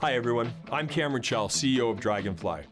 Hi everyone, I'm Cameron Chell, CEO of Draganfly,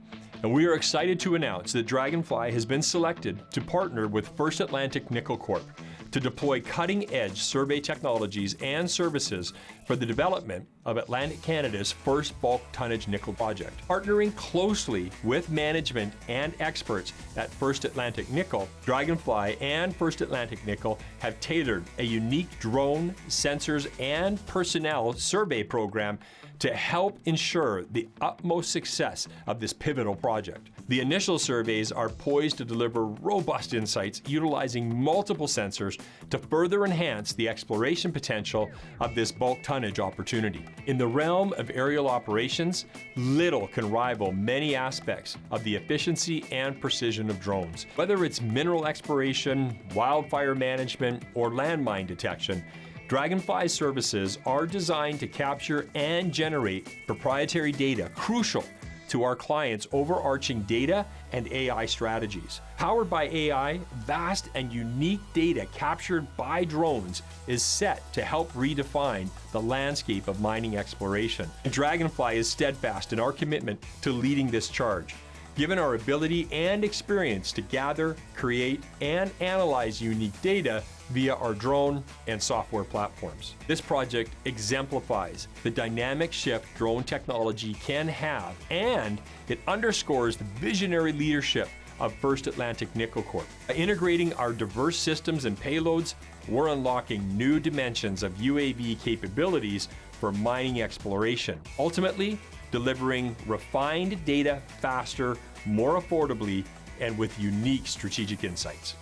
and we are excited to announce that Draganfly has been selected to partner with First Atlantic Nickel Corp to deploy cutting-edge survey technologies and services for the development of Atlantic Canada's first bulk tonnage nickel project. Partnering closely with management and experts at First Atlantic Nickel, Draganfly and First Atlantic Nickel have tailored a unique drone, sensors, and personnel survey program to help ensure the utmost success of this pivotal project. The initial surveys are poised to deliver robust insights utilizing multiple sensors to further enhance the exploration potential of this bulk tonnage opportunity. In the realm of aerial operations, little can rival many aspects of the efficiency and precision of drones. Whether it's mineral exploration, wildfire management, or landmine detection, Draganfly's services are designed to capture and generate proprietary data crucial to our clients' overarching data and AI strategies. Powered by AI, vast and unique data captured by drones is set to help redefine the landscape of mining exploration. And Draganfly is steadfast in our commitment to leading this charge. Given our ability and experience to gather, create, and analyze unique data via our drone and software platforms. This project exemplifies the dynamic shift drone technology can have, and it underscores the visionary leadership of First Atlantic Nickel Corp. By integrating our diverse systems and payloads, we're unlocking new dimensions of UAV capabilities for mining exploration, ultimately delivering refined data faster, more affordably, and with unique strategic insights.